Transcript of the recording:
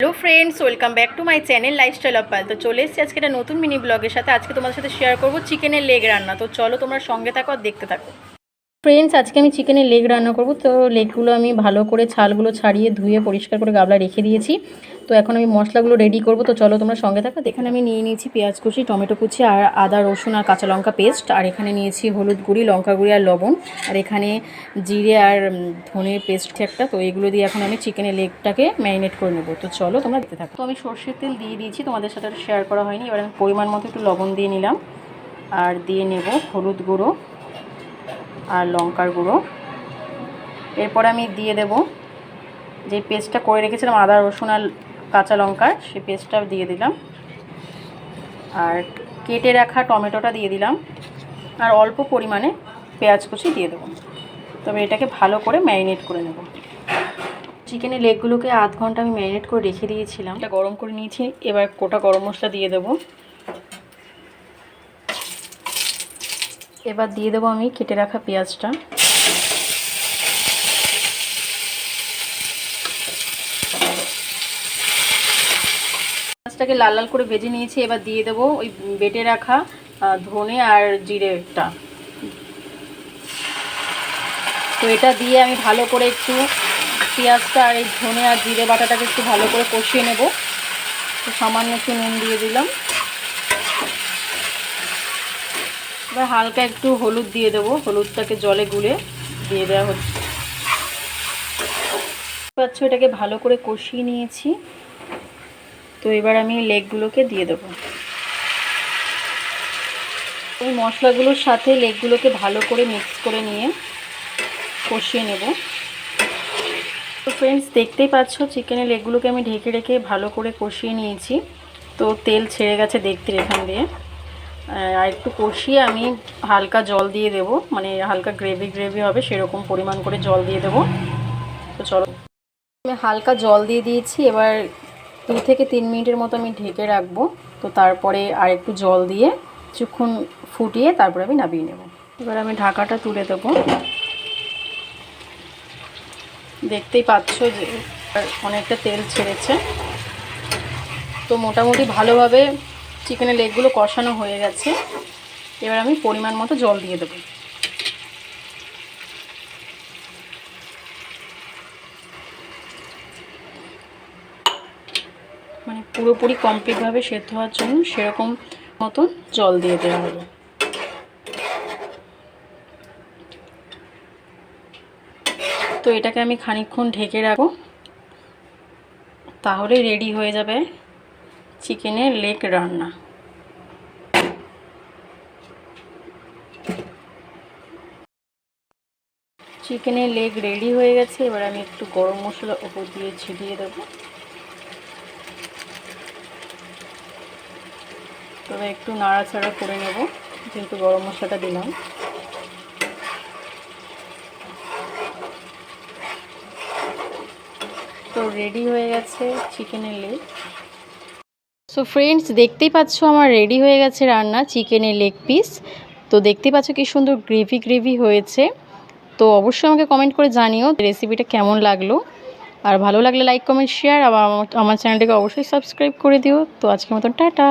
Hello friends, welcome back to my channel lifestyle of Pal. তো চলে এসেছি আজকে একটা নতুন মিনি ব্লগের সাথে। আজকে তোমাদের সাথে শেয়ার করবো চিকেনের লেগ রান্না। তো চলো তোমরা সঙ্গে থাকো আর দেখতে থাকো। ফ্রেন্ডস, আজকে আমি চিকেনের লেগ রান্না করব। তো লেগগুলো আমি ভালো করে ছালগুলো ছাড়িয়ে ধুয়ে পরিষ্কার করে গাবলা রেখে দিয়েছি। তো এখন আমি মশলাগুলো রেডি করব। তো চলো তোমরা সঙ্গে থাকো। এখানে আমি নিয়ে নিয়েছি পেঁয়াজ কুচি, টমেটো কুচি আর আদা রসুন আর কাঁচা লঙ্কা পেস্ট। আর এখানে নিয়েছি হলুদ গুঁড়ি, লঙ্কা গুঁড়ি আর লবণ। আর এখানে জিরে আর ধনের পেস্ট একটা। তো এগুলো দিয়ে এখন আমি চিকেনের লেগটাকে ম্যারিনেট করে নেবো। তো চলো তোমরা দেখতে থাকো। তো আমি সর্ষের তেল দিয়ে দিয়েছি, তোমাদের সাথে শেয়ার করা হয়নি। এবার আমি পরিমাণ মতো একটু লবণ দিয়ে নিলাম আর দিয়ে নেব হলুদ গুঁড়ো আর লঙ্কার গুঁড়ো। এরপর আমি দিয়ে দেব যে পেস্টটা করে রেখেছিলাম আদা রসুন আর কাঁচা লঙ্কার, সেই পেস্টটা দিয়ে দিলাম। আর কেটে রাখা টমেটোটা দিয়ে দিলাম আর অল্প পরিমাণে পেঁয়াজ কুচি দিয়ে দেবো। তবে এটাকে ভালো করে ম্যারিনেট করে নেব। চিকেনের লেগগুলোকে আধ ঘন্টা আমি ম্যারিনেট করে রেখে দিয়েছিলাম। এটা গরম করে নিয়েছি। এবার গোটা গরম মশলা দিয়ে দেবো। এবার দিয়ে দেবো আমি কেটে রাখা পেঁয়াজটা। পেঁয়াজটাকে লাল লাল করে ভেজে নিয়েছি। এবার দিয়ে দেবো ওই বেটে রাখা ধনে আর জিরেটা। তো এটা দিয়ে আমি ভালো করে একটু পেঁয়াজটা আর এই ধনে আর জিরে বাটাটাকে একটু ভালো করে কষিয়ে নেব। তো সামান্য একটু নুন দিয়ে দিলাম। এবার হালকা একটু হলুদ দিয়ে দেবো। হলুদটাকে জলে গুলে দিয়ে দেওয়া হচ্ছে। পাচ্ছ, এটাকে ভালো করে কষিয়ে নিয়েছি। তো এবার আমি লেগগুলোকে দিয়ে দেবো। ওই মশলাগুলোর সাথে লেগগুলোকে ভালো করে মিক্স করে নিয়ে কষিয়ে নেব। তো ফ্রেন্ডস, দেখতেই পাচ্ছ চিকেনের লেগগুলোকে আমি ঢেকে রেখে ভালো করে কষিয়ে নিয়েছি। তো তেল ছেড়ে গেছে দেখতে এখান দিয়ে। আর একটু কষিয়ে আমি হালকা জল দিয়ে দেব, মানে হালকা গ্রেভি হবে সেরকম পরিমাণ করে জল দিয়ে দেব। তো চলো, আমি হালকা জল দিয়ে দিয়েছি। এবার 2 থেকে 3 মিনিটের মতো আমি ঢেকে রাখবো। তো তারপরে আর একটু জল দিয়ে কিছুক্ষণ ফুটিয়ে তারপরে আমি নামিয়ে নেব। এবার আমি ঢাকাটা তুলে দেবো। দেখতেই পাচ্ছ যে অনেকটা তেল ছেড়েছে। তো মোটামুটি ভালোভাবে চিকেনের লেগগুলো কষানো হয়ে গেছে। এবার আমি পরিমাণ মতো জল দিয়ে দেবো। মানে পুরোপুরি কমপ্লিটভাবে সেদ্ধ হওয়ার জন্য সেরকম মতো জল দিয়ে দেওয়া হবে। তো এটাকে আমি খানিকক্ষণ ঢেকে রাখবো, তাহলে রেডি হয়ে যাবে চিকেনের লেগ রান্না। চিকেনের লেগ রেডি হয়ে গেছে। এবার আমি একটু গরম মশলা উপর দিয়ে ছিটিয়ে দেবো। তবে একটু নাড়াচাড়া করে নেব, যেহেতু গরম মশলাটা দিলাম। তো রেডি হয়ে গেছে চিকেনের লেগ। সো ফ্রেন্ডস, দেখতেই পাচ্ছ আমার রেডি হয়ে গেছে রান্না চিকেনের লেগ পিস। তো দেখতেই পাচ্ছ কি সুন্দর গ্রেভি হয়েছে। তো অবশ্যই আমাকে কমেন্ট করে জানিও রেসিপিটা কেমন লাগলো। আর ভালো লাগলে লাইক কমেন্ট শেয়ার। আবার আমার চ্যানেলটাকে অবশ্যই সাবস্ক্রাইব করে দিও। তো আজকের মতন টাটা।